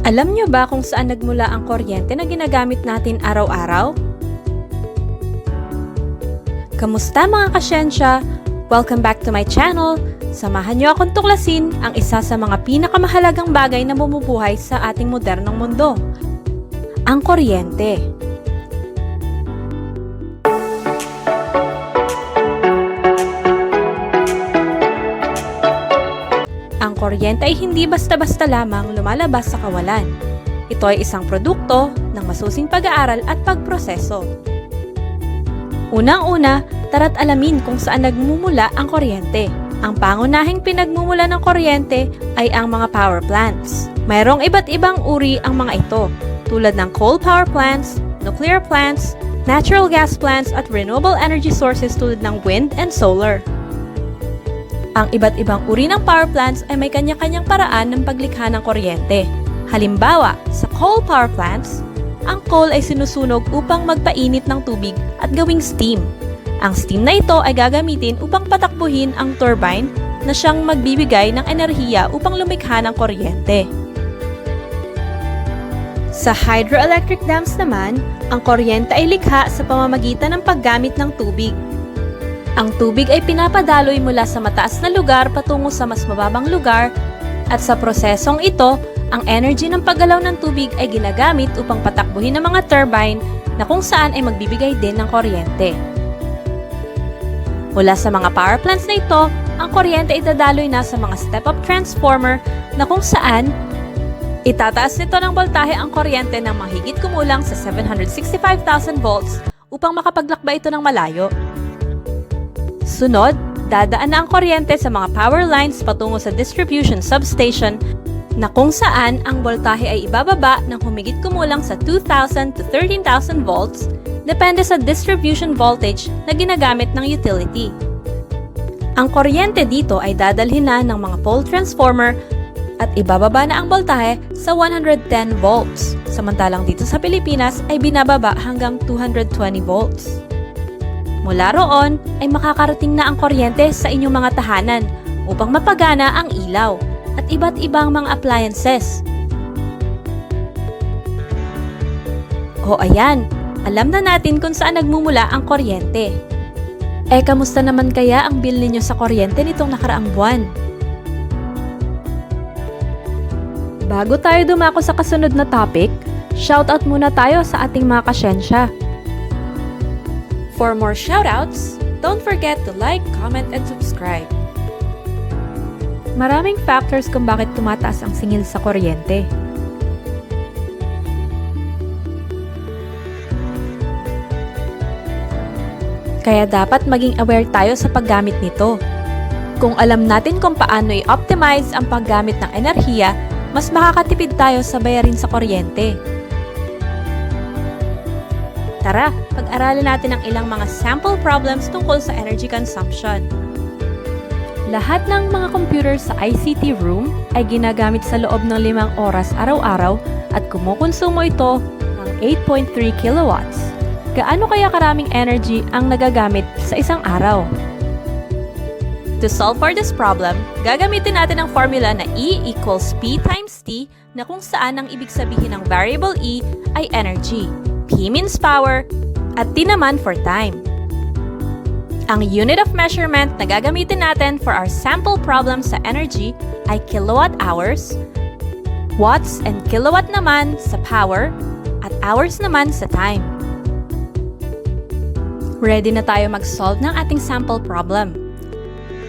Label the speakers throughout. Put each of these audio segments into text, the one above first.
Speaker 1: Alam nyo ba kung saan nagmula ang kuryente na ginagamit natin araw-araw? Kamusta mga kasyensya? Welcome back to my channel. Samahan nyo akong tuklasin ang isa sa mga pinakamahalagang bagay na bumubuhay sa ating modernong mundo. Ang kuryente. Ang kuryente ay hindi basta-basta lamang lumalabas sa kawalan. Ito ay isang produkto ng masusing pag-aaral at pagproseso. Unang-una, tara't alamin kung saan nagmumula ang kuryente. Ang pangunahing pinagmumula ng kuryente ay ang mga power plants. Mayroong iba't ibang uri ang mga ito, tulad ng coal power plants, nuclear plants, natural gas plants at renewable energy sources tulad ng wind and solar. Ang iba't ibang uri ng power plants ay may kanya-kanyang paraan ng paglikha ng kuryente. Halimbawa, sa coal power plants, ang coal ay sinusunog upang magpainit ng tubig at gawing steam. Ang steam na ito ay gagamitin upang patakbuhin ang turbine na siyang magbibigay ng enerhiya upang lumikha ng kuryente. Sa hydroelectric dams naman, ang kuryente ay likha sa pamamagitan ng paggamit ng tubig. Ang tubig ay pinapadaloy mula sa mataas na lugar patungo sa mas mababang lugar at sa prosesong ito, ang energy ng paggalaw ng tubig ay ginagamit upang patakbuhin ng mga turbine na kung saan ay magbibigay din ng kuryente. Mula sa mga power plants na ito, ang kuryente ay dadaloy na sa mga step-up transformer na kung saan itataas nito ng boltahe ang kuryente ng mahigit kumulang sa 765,000 volts upang makapaglakbay ito ng malayo. Sunod, dadaan na ang kuryente sa mga power lines patungo sa distribution substation na kung saan ang boltahe ay ibababa ng humigit kumulang sa 2,000 to 13,000 volts depende sa distribution voltage na ginagamit ng utility. Ang kuryente dito ay dadalhin na ng mga pole transformer at ibababa na ang boltahe sa 110 volts, samantalang dito sa Pilipinas ay binababa hanggang 220 volts. Mula roon ay makakarating na ang kuryente sa inyong mga tahanan upang mapagana ang ilaw at iba't ibang mga appliances. O ayan, alam na natin kung saan nagmumula ang kuryente. Kamusta naman kaya ang bill ninyo sa kuryente nitong nakaraang buwan? Bago tayo dumako sa kasunod na topic, shoutout muna tayo sa ating mga kasyensya. For more shoutouts, don't forget to like, comment, and subscribe. Maraming factors kung bakit tumataas ang singil sa kuryente. Kaya dapat maging aware tayo sa paggamit nito. Kung alam natin kung paano i-optimize ang paggamit ng enerhiya, mas makakatipid tayo sa bayarin sa kuryente. Tara, pag-aralan natin ang ilang mga sample problems tungkol sa energy consumption. Lahat ng mga computer sa ICT room ay ginagamit sa loob ng 5 oras araw-araw at kumukonsumo ito ng 8.3 kilowatts. Gaano kaya karaming energy ang nagagamit sa isang araw? To solve for this problem, gagamitin natin ang formula na E equals P times T na kung saan ang ibig sabihin ng variable E ay energy. P means power, at T naman for time. Ang unit of measurement na gagamitin natin for our sample problem sa energy ay kilowatt hours, watts and kilowatt naman sa power, at hours naman sa time. Ready na tayo mag-solve ng ating sample problem.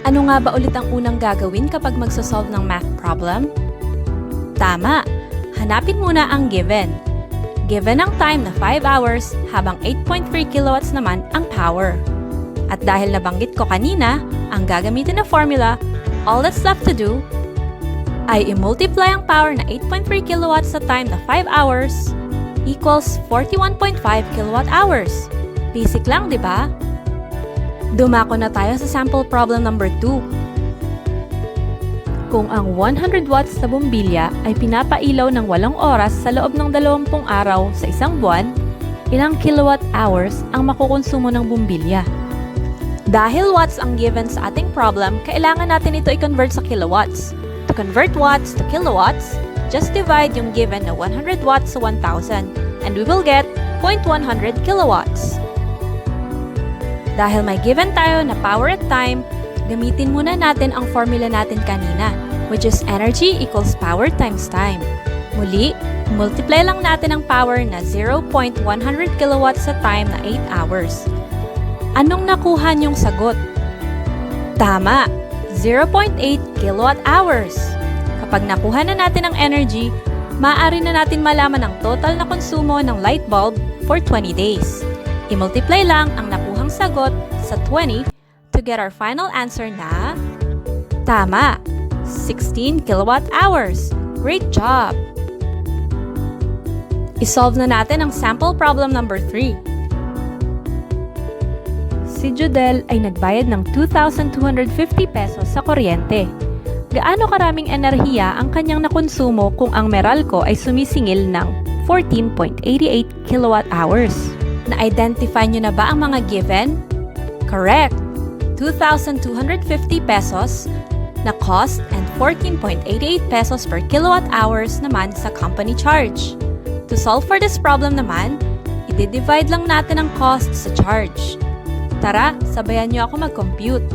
Speaker 1: Ano nga ba ulit ang unang gagawin kapag magsosolve ng math problem? Tama! Hanapin muna ang given. Given ang time na 5 hours habang 8.3 kilowatts naman ang power. At dahil nabanggit ko kanina, ang gagamitin na formula, all that's left to do ay i-multiply ang power na 8.3 kilowatts sa time na 5 hours equals 41.5 kilowatt hours. Basic lang, di ba? Dumako na tayo sa sample problem number 2. Kung ang 100 watts na bombilya ay pinapailaw ng 8 oras sa loob ng 20 araw sa isang buwan, ilang kilowatt hours ang makukonsumo ng bombilya? Dahil watts ang given sa ating problem, kailangan natin ito i-convert sa kilowatts. To convert watts to kilowatts, Just divide yung given na 100 watts sa 1,000 and we will get 0.100 kilowatts. Dahil may given tayo na power at time, gamitin muna natin ang formula natin kanina, which is energy equals power times time. Muli, multiply lang natin ang power na 0.100 kilowatts sa time na 8 hours. Anong nakuha niyong sagot? Tama! 0.8 kilowatt hours. Kapag nakuha na natin ang energy, maaari na natin malaman ang total na konsumo ng light bulb for 20 days. I-multiply lang ang nakuhang sagot sa 20 to get our final answer na tama! 16 kilowatt hours. Great job! I-solve na natin ang sample problem number 3. Si Jodel ay nagbayad ng 2,250 pesos sa kuryente. Gaano karaming enerhiya ang kanyang nakonsumo kung ang Meralco ay sumisingil ng 14.88 kilowatt hours? Na-identify nyo na ba ang mga given? Correct! 2,250 pesos na cost and 14.88 pesos per kilowatt hours naman sa company charge. To solve for this problem naman, i-divide lang natin ang cost sa charge. Tara, sabayan niyo ako mag-compute.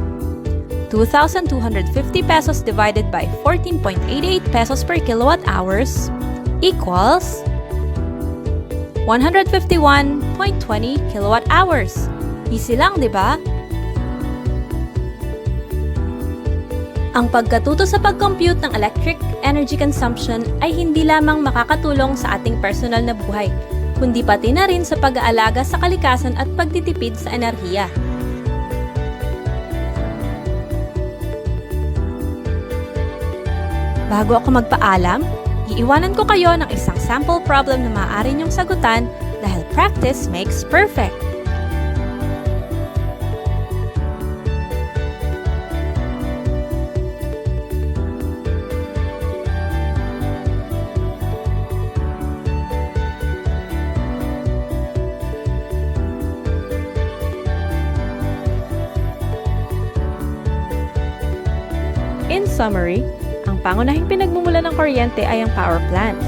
Speaker 1: 2,250 pesos divided by 14.88 pesos per kilowatt hours equals 151.20 kilowatt hours. Easy lang, di ba? Ang pagkatuto sa pag-compute ng electric energy consumption ay hindi lamang makakatulong sa ating personal na buhay, kundi pati na rin sa pag-aalaga sa kalikasan at pagtitipid sa enerhiya. Bago ako magpaalam, iiwanan ko kayo ng isang sample problem na maaari niyong sagutan dahil practice makes perfect. In summary, ang pangunahing pinagmumula ng kuryente ay ang power plants.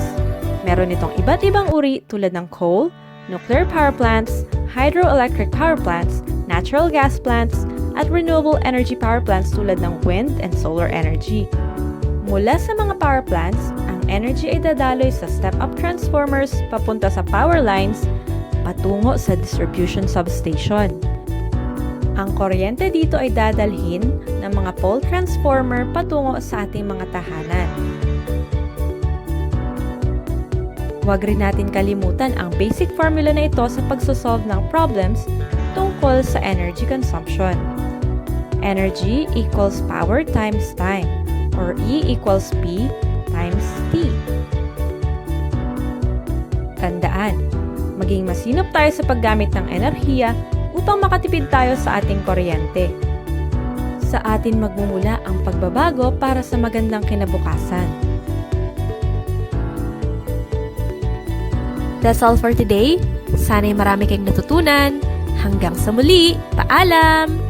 Speaker 1: Meron itong iba't ibang uri tulad ng coal, nuclear power plants, hydroelectric power plants, natural gas plants, at renewable energy power plants tulad ng wind and solar energy. Mula sa mga power plants, ang energy ay dadaloy sa step-up transformers papunta sa power lines patungo sa distribution substation. Ang kuryente dito ay dadalhin ng mga pole transformer patungo sa ating mga tahanan. Huwag rin natin kalimutan ang basic formula na ito sa pagsosolve ng problems tungkol sa energy consumption. Energy equals power times time, or E equals P times T. Tandaan, maging masinop tayo sa paggamit ng enerhiya upang makatipid tayo sa ating kuryente. Sa atin magmumula ang pagbabago para sa magandang kinabukasan. That's all for today. Sana'y marami kayong natutunan. Hanggang sa muli, paalam!